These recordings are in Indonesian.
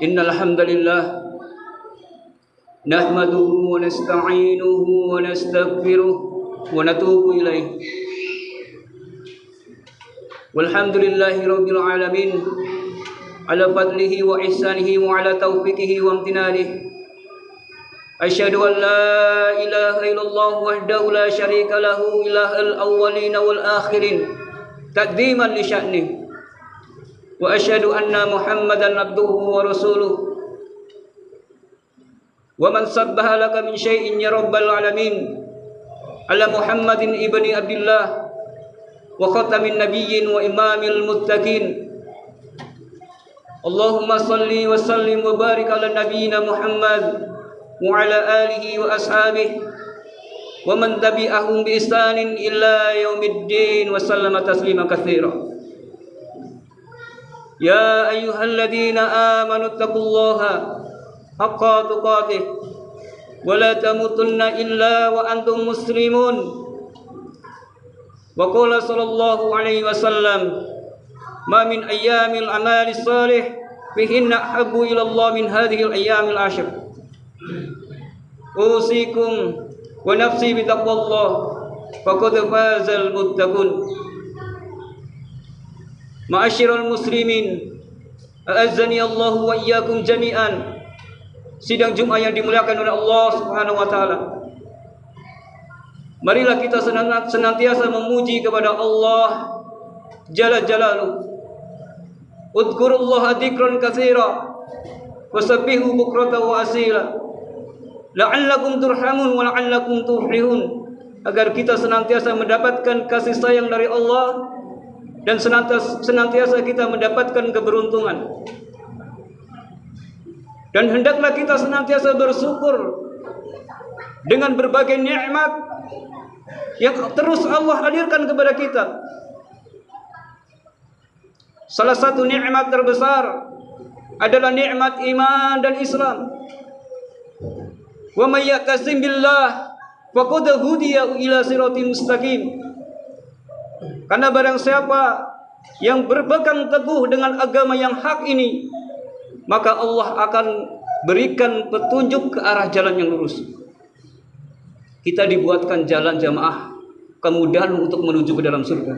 Innal hamdalillah nahmaduhu wa nasta'inuhu wa nastaghfiruh wa natubu ilaih. Walhamdulillahi rabbil alamin ala fadlihi wa ihsanihi wa ala taufiqihi wa amtinanihi. Asyhadu an la ilaha illallah wahdahu la syarika lahu ilahal awwalin wal akhirin taqdiman li sya'nihi. Wa asyhadu anna Muhammadan abduhu wa rasuluh. Wa man sabbaha laka min syai'in ya rabbal alamin ala Muhammadin ibni Abdillah wa khatamin nabiyyin wa imamil muttaqin. Allahumma salli wa sallim wa barik ala nabiyyina Muhammad wa ala alihi wa ashabihi wa man tabi'ahum bi ihsanin ila yaumiddin wa sallama taslima katsira. Ya ayyuhalladzina amanu taqullaha haqqa tuqatih wa la tamutunna illa wa antum muslimun. Wa qala sallallahu alaihi wasallam ma min ayyamil amali salih fihinna ahabbu ila Allah min hadhihi al-ayyamil ashr. Usikum wa nafsi bi taqwallah faqad fazal muttaqun. Ma'asyiral muslimin, a'azzani Allah wa iyyakum jami'an. Sidang Jumat yang dimuliakan oleh Allah Subhanahu wa taala. Marilah kita senantiasa memuji kepada Allah Jalla Jalaluhu. Udhkurullaha dzikran katsira wasabbihu bukratan wa asila la'allakum turhamun wa la'allakum tuflihun. Agar kita senantiasa mendapatkan kasih sayang dari Allah dan senantiasa kita mendapatkan keberuntungan. Dan hendaklah kita senantiasa bersyukur dengan berbagai nikmat yang terus Allah hadirkan kepada kita. Salah satu nikmat terbesar adalah nikmat iman dan Islam. Wa may ya'tasim billah faqad hudiya ila siratin mustaqim. Karena barang siapa yang berpegang teguh dengan agama yang hak ini, maka Allah akan berikan petunjuk ke arah jalan yang lurus. Kita dibuatkan jalan jamaah, kemudahan untuk menuju ke dalam surga.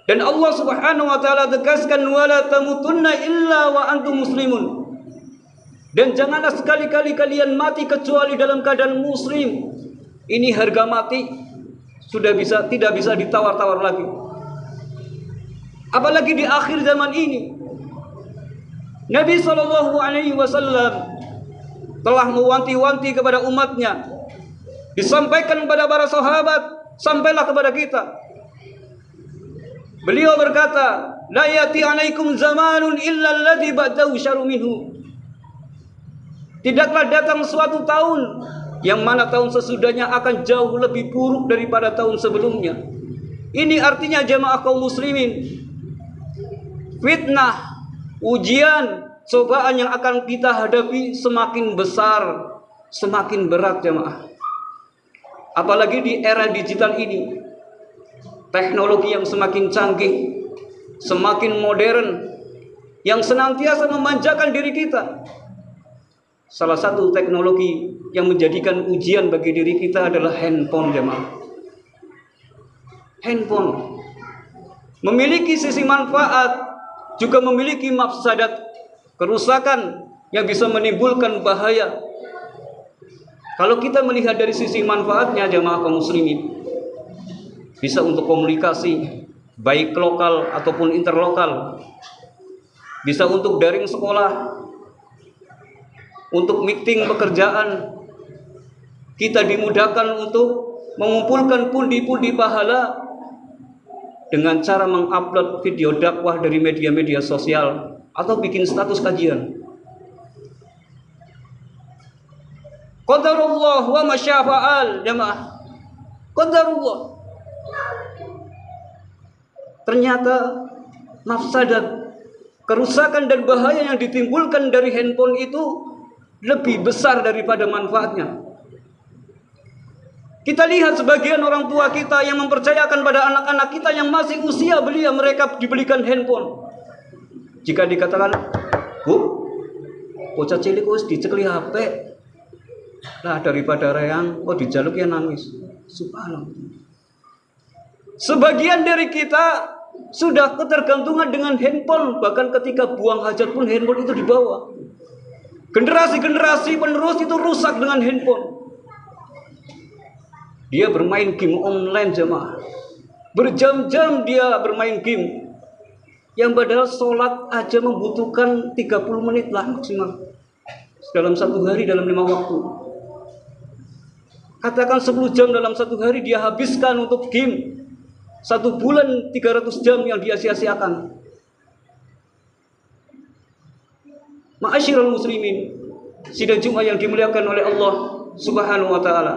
Dan Allah Subhanahu wa taala tegaskan wala tamutunna illa wa antum muslimun. Dan janganlah sekali-kali kalian mati kecuali dalam keadaan muslim. Ini harga mati tidak bisa ditawar-tawar lagi. Apalagi di akhir zaman ini. Nabi SAW telah mewanti-wanti kepada umatnya. Disampaikan kepada para sahabat, sampailah kepada kita. Beliau berkata, la yati alaikum zamanun illa alladhi ba'dahu syarru minhu. Tidaklah datang suatu tahun yang mana tahun sesudahnya akan jauh lebih buruk daripada tahun sebelumnya. Ini artinya jemaah kaum muslimin, fitnah, ujian, cobaan yang akan kita hadapi semakin besar, semakin berat jemaah. Apalagi di era digital ini, teknologi yang semakin canggih, semakin modern, yang senantiasa memanjakan diri kita. Salah satu teknologi yang menjadikan ujian bagi diri kita adalah handphone jemaah. Handphone memiliki sisi manfaat, juga memiliki mafsadat, kerusakan yang bisa menimbulkan bahaya. Kalau kita melihat dari sisi manfaatnya jemaah kaum muslimin, bisa untuk komunikasi baik lokal ataupun interlokal, bisa untuk daring sekolah, untuk meeting pekerjaan. Kita dimudahkan untuk mengumpulkan pundi-pundi pahala dengan cara mengupload video dakwah dari media-media sosial atau bikin status kajian. Qadarullah wa masyafa'al jemaah. Qadarullah. Ternyata mafsadat, kerusakan dan bahaya yang ditimbulkan dari handphone itu lebih besar daripada manfaatnya. Kita lihat sebagian orang tua kita yang mempercayakan pada anak-anak kita yang masih usia belia mereka dibelikan handphone. Jika dikatakan Bu, bocah cilik wis dicekli HP. Lah daripada reang, dijaluk ya nangis. Subhanallah. Sebagian dari kita sudah ketergantungan dengan handphone, bahkan ketika buang hajat pun handphone itu dibawa. Generasi-generasi penerus itu rusak dengan handphone. Dia bermain game online jemaah. Berjam-jam dia bermain game. Yang padahal sholat aja membutuhkan 30 menit lah maksimal. Dalam satu hari, dalam 5 waktu. Katakan 10 jam dalam satu hari dia habiskan untuk game. 1 bulan 300 jam yang dia sia-siakan. Ma'asyiral muslimin, sidang Jumat yang dimuliakan oleh Allah Subhanahu wa taala.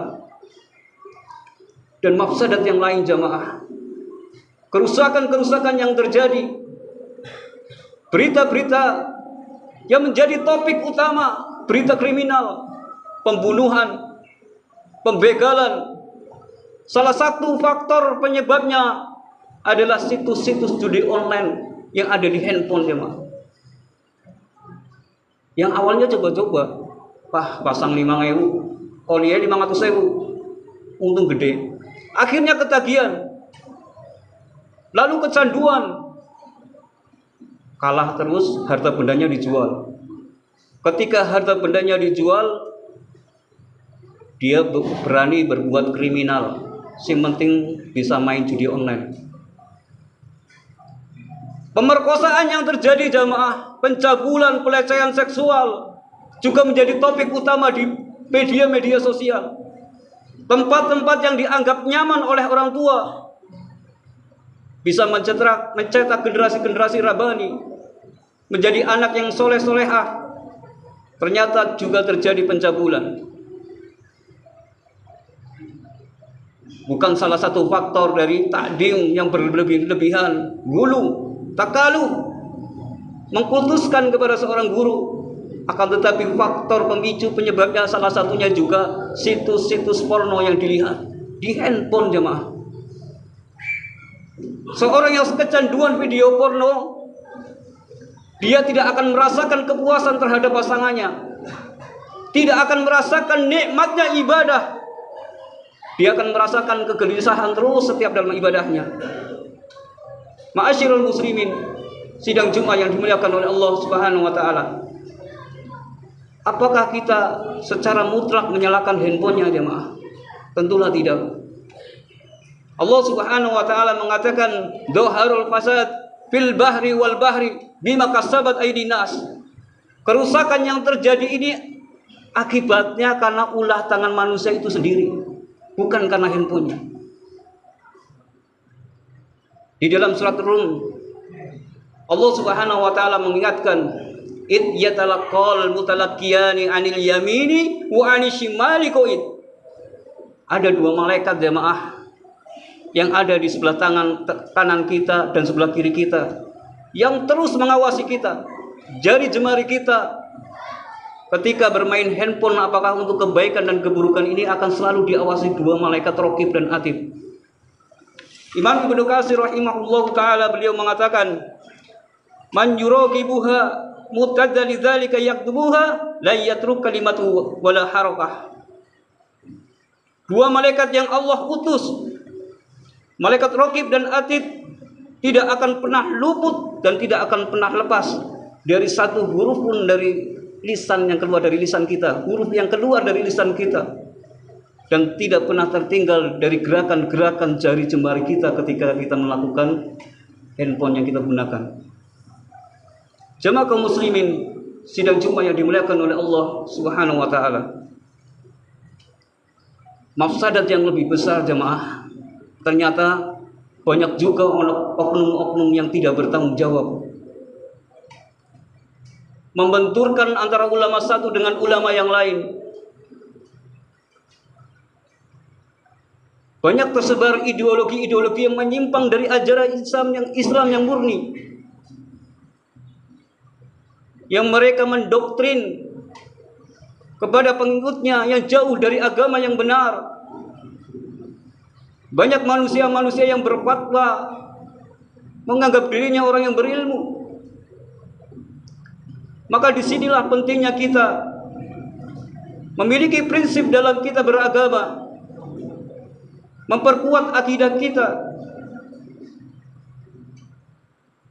Dan mafsadat yang lain jamaah. Kerusakan-kerusakan yang terjadi. Berita-berita yang menjadi topik utama, berita kriminal, pembunuhan, pembegalan. Salah satu faktor penyebabnya adalah situs-situs judi online yang ada di handphone jemaah. Yang awalnya coba-coba, pasang 5.000, dia 500.000, untung gede. Akhirnya ketagihan, lalu kecanduan, kalah terus, harta bendanya dijual. Ketika harta bendanya dijual, dia berani berbuat kriminal. Yang penting bisa main judi online. Pemerkosaan yang terjadi jamaah, pencabulan, pelecehan seksual juga menjadi topik utama di media-media sosial. Tempat-tempat yang dianggap nyaman oleh orang tua bisa mencetak generasi-generasi rabani menjadi anak yang soleh-solehah. Ternyata juga terjadi pencabulan. Bukan salah satu faktor dari takdim yang berlebihan, gulu, takalu, mengkultuskan kepada seorang guru. Akan tetapi faktor pemicu penyebabnya salah satunya juga situs-situs porno yang dilihat di handphone jemaah. Seorang yang kecanduan video porno, dia tidak akan merasakan kepuasan terhadap pasangannya, tidak akan merasakan nikmatnya ibadah. Dia akan merasakan kegelisahan terus setiap dalam ibadahnya. Ma'asyiral muslimin, sidang Jumat yang dimuliakan oleh Allah Subhanahu wa taala. Apakah kita secara mutlak menyalakan handphonenya jemaah? Tentulah tidak. Allah Subhanahu wa taala mengatakan, "Dhaharul fasad fil bahri wal bahri bima kasabat aydin nas." Kerusakan yang terjadi ini akibatnya karena ulah tangan manusia itu sendiri, bukan karena handphonenya. Di dalam surat Rum, Allah Subhanahu wa taala mengingatkan, "Id yatalaqqal mutalaqqiyani 'anil yamini wa 'anil shimali qa'id." Ada 2 malaikat jemaah yang ada di sebelah kanan kita dan sebelah kiri kita, yang terus mengawasi kita, jari jemari kita. Ketika bermain handphone, apakah untuk kebaikan dan keburukan ini akan selalu diawasi 2 malaikat raqib dan atid. Imam Ibnu Katsir rahimahullah taala beliau mengatakan, "Man yuraqibuha mutadda lidzalika yaktubuha la yatruk kalimatu wala harakah." 2 malaikat yang Allah utus, malaikat raqib dan atid, tidak akan pernah luput dan tidak akan pernah lepas dari satu huruf pun dari lisan yang keluar dari lisan kita, huruf yang keluar dari lisan kita, dan tidak pernah tertinggal dari gerakan-gerakan jari jemari kita ketika kita melakukan handphone yang kita gunakan. Jemaah kaum muslimin, sidang Jumat yang dimuliakan oleh Allah Subhanahu wa taala. Mafsadat yang lebih besar jemaah, ternyata banyak juga oknum-oknum yang tidak bertanggung jawab, membenturkan antara ulama satu dengan ulama yang lain. Banyak tersebar ideologi-ideologi yang menyimpang dari ajaran Islam yang murni, yang mereka mendoktrin kepada pengikutnya yang jauh dari agama yang benar. Banyak manusia-manusia yang berfatwa menganggap dirinya orang yang berilmu. Maka disinilah pentingnya kita memiliki prinsip dalam kita beragama, memperkuat akidah kita.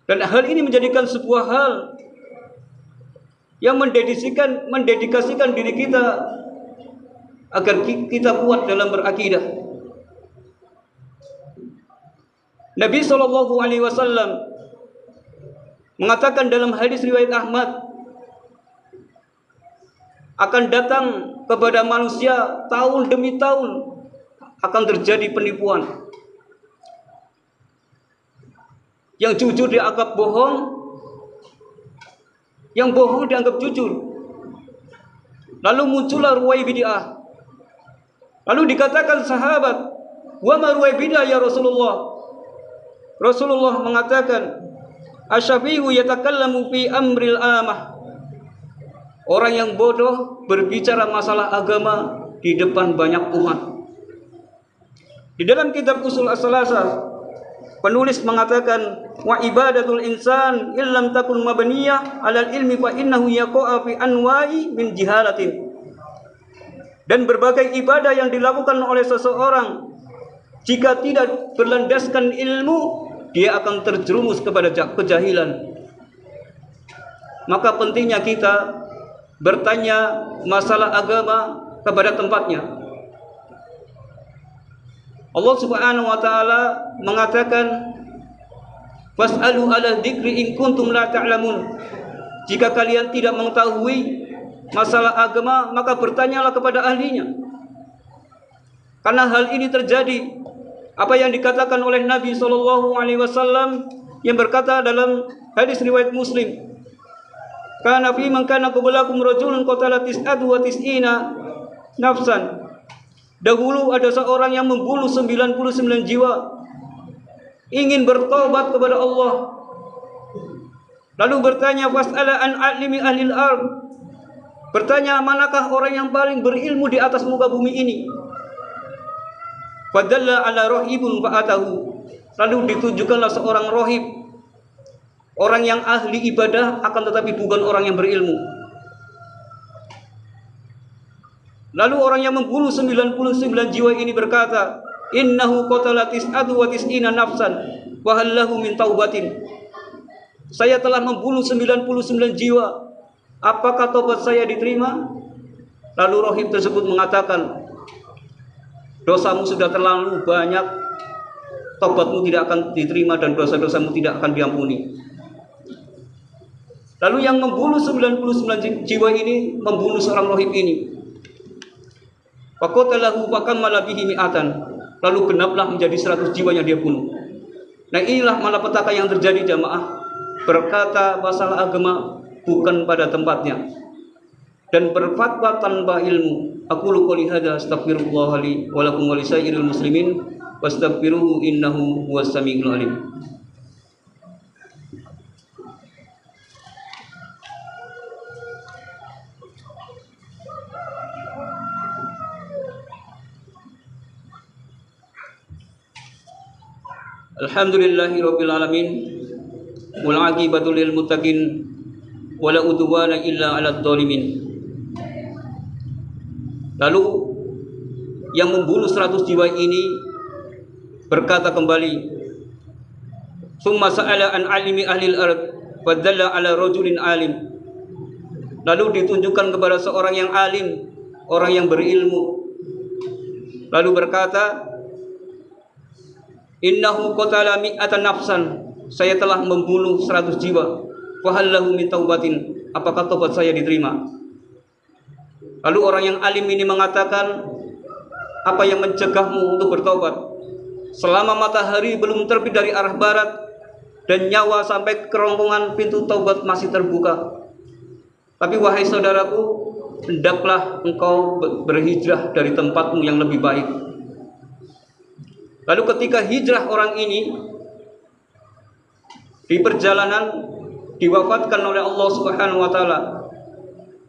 Dan hal ini menjadikan sebuah hal yang mendedikasikan diri kita agar kita kuat dalam berakidah. Nabi SAW mengatakan dalam hadis riwayat Ahmad, akan datang kepada manusia tahun demi tahun akan terjadi penipuan. Yang jujur dianggap bohong, yang bohong dianggap jujur. Lalu muncullah ruwai bid'ah. Lalu dikatakan sahabat, "Wa ma ruwai bid'ah ya Rasulullah?" Rasulullah mengatakan, "Asyafi'u yatakallamu fi amril amah." Orang yang bodoh berbicara masalah agama di depan banyak umat. Di dalam kitab Usul As-Salasah, penulis mengatakan, "Wa ibadatul insan illam takun mabniyah 'alal ilmi fa innahu yaqa'a fi anwa'i min jihalatin." Dan berbagai ibadah yang dilakukan oleh seseorang, jika tidak berlandaskan ilmu, dia akan terjerumus kepada kejahilan. Maka pentingnya kita bertanya masalah agama kepada tempatnya. Allah Subhanahu wa taala mengatakan, "Fas'alu 'ala dzikri in kuntum la ta'lamun." Jika kalian tidak mengetahui masalah agama, maka bertanyalah kepada ahlinya. Karena hal ini terjadi, apa yang dikatakan oleh Nabi SAW yang berkata dalam hadis riwayat Muslim, "Kana fi man kana qablakum rajulun qatala tis'atu wa tis'ina nafsan." Dahulu ada seorang yang membunuh 99 jiwa, ingin bertobat kepada Allah. Lalu bertanya, "Fas'ala an alimi ahlil ard." Bertanya, manakah orang yang paling berilmu di atas muka bumi ini? Fadalla ala rohibun fa'atahu. Lalu ditunjukkanlah seorang rohib, orang yang ahli ibadah akan tetapi bukan orang yang berilmu. Lalu orang yang membunuh 99 jiwa ini berkata, "Innahu qatala tis'atu wa tis'ina nafsan wa hal lahu min taubatin." Saya telah membunuh 99 jiwa. Apakah tobat saya diterima? Lalu rohib tersebut mengatakan, "Dosamu sudah terlalu banyak, tobatmu tidak akan diterima dan dosa-dosamu tidak akan diampuni." Lalu yang membunuh 99 jiwa ini membunuh seorang rohib ini. Faqatalahu fakammala bihi mi'atan. Lalu genaplah menjadi 100 jiwa yang dia bunuh. Nah, inilah malapetaka yang terjadi jamaah. Berkata masalah agama bukan pada tempatnya dan berfatwa tanpa ilmu. Aqulu qouli hadza astaghfirullah li wa lakum wa lisairil muslimin wastaghfiruhu innahu huwas samiul alim. Alhamdulillahi rabbil alamin wal aqibatu lil muttaqin wala udwana illa 'alal zalimin. Lalu yang membunuh 100 jiwa ini berkata kembali, "Summa sa'ala an 'alimi ahlil ard wa dalla 'ala rajulin alim." Lalu ditunjukkan kepada seorang yang alim, orang yang berilmu. Lalu berkata, "Innahu qatala mi'atan nafsan." Saya telah membunuh 100 jiwa. Fa hal lahu min taubatin. Apakah tobat saya diterima? Lalu orang yang alim ini mengatakan, "Apa yang mencegahmu untuk bertobat? Selama matahari belum terbit dari arah barat dan nyawa sampai ke kerongkongan, pintu taubat masih terbuka. Tapi wahai saudaraku, hendaklah engkau berhijrah dari tempatmu yang lebih baik." Lalu ketika hijrah orang ini di perjalanan diwafatkan oleh Allah Subhanahu wa taala.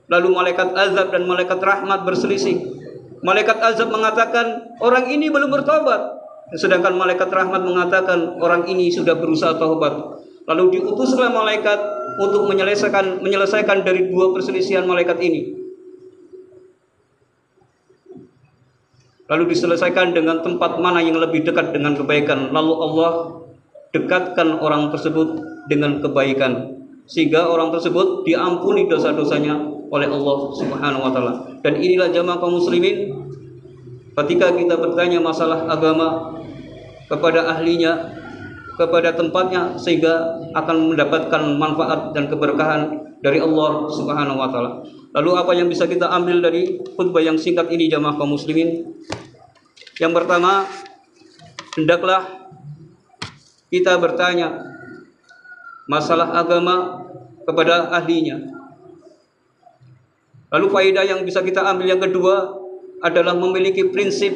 Lalu malaikat azab dan malaikat rahmat berselisih. Malaikat azab mengatakan orang ini belum bertobat, sedangkan malaikat rahmat mengatakan orang ini sudah berusaha taubat. Lalu diutuslah malaikat untuk menyelesaikan dari dua perselisihan malaikat ini. Lalu diselesaikan dengan tempat mana yang lebih dekat dengan kebaikan. Lalu Allah dekatkan orang tersebut dengan kebaikan, sehingga orang tersebut diampuni dosa-dosanya oleh Allah Subhanahu wa taala. Dan inilah jamaah kaum muslimin, ketika kita bertanya masalah agama kepada ahlinya, kepada tempatnya, sehingga akan mendapatkan manfaat dan keberkahan dari Allah Subhanahu wa taala. Lalu apa yang bisa kita ambil dari khutbah yang singkat ini jamaah kaum muslimin? Yang pertama, hendaklah kita bertanya masalah agama kepada ahlinya. Lalu faedah yang bisa kita ambil yang kedua adalah memiliki prinsip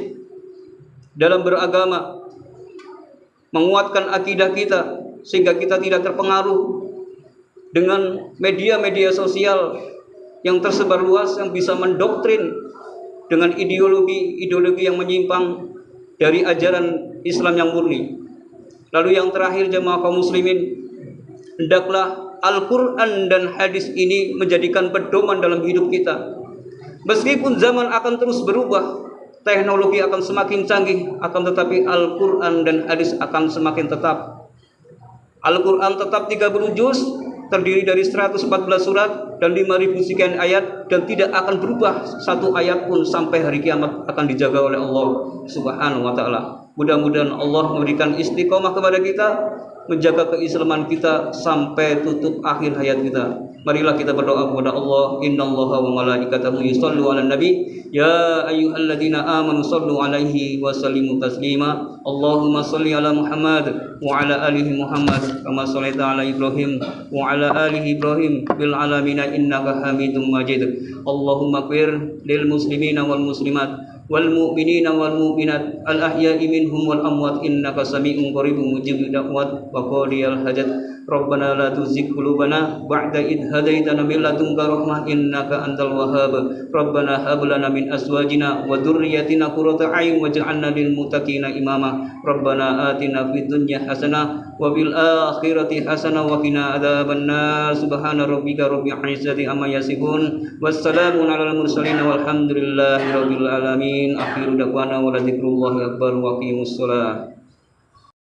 dalam beragama, menguatkan akidah kita sehingga kita tidak terpengaruh dengan media-media sosial yang tersebar luas yang bisa mendoktrin dengan ideologi yang menyimpang dari ajaran Islam yang murni. Lalu yang terakhir jemaah kaum muslimin, hendaklah Al-Quran dan hadis ini menjadikan pedoman dalam hidup kita. Meskipun zaman akan terus berubah, teknologi akan semakin canggih, akan tetapi Al-Quran dan hadis akan semakin tetap. Al-Quran tetap 30 juz, terdiri dari 114 surat dan 5.000 sekian ayat, dan tidak akan berubah satu ayat pun sampai hari kiamat, akan dijaga oleh Allah Subhanahu wa taala. Mudah-mudahan Allah memberikan istiqomah kepada kita, menjaga keislaman kita sampai tutup akhir hayat kita. Marilah kita berdoa kepada Allah. Innallaha wa malaikatahu yusallu 'alan nabi ya ayyuhalladzina amanu sallu 'alaihi wa sallimu taslima. Allahumma shalli 'ala Muhammad wa 'ala alihi Muhammad kama shallaita 'ala Ibrahim wa 'ala alihi Ibrahim bil 'alamin innaka Hamidum Majid. Allahumma ighfir lil muslimina wal muslimat wal mu'minina wal mu'minat al ahya'i minhum wal amwat innaka sami'un qaribun mujibud da'wat wa qadiyal hajat. Rabbana la tuzigh qulubana ba'da idh hadaitana min ladunka rahmah innaka antal wahhab. Rabbana hab lana min azwajina wa dhurriyyatina qurrata a'yun waj'alna lil muttaqina imama. Rabbana atina fid dunya hasanah wa fil akhirati hasanah wa qina adzabannar. Subhana rabbika rabbil izzati amma yasifun wassalamun 'alal mursalin walhamdulillahi rabbil alamin. Akhiru da'wana wa la dzikrullahi akbar wa aqimus shalah.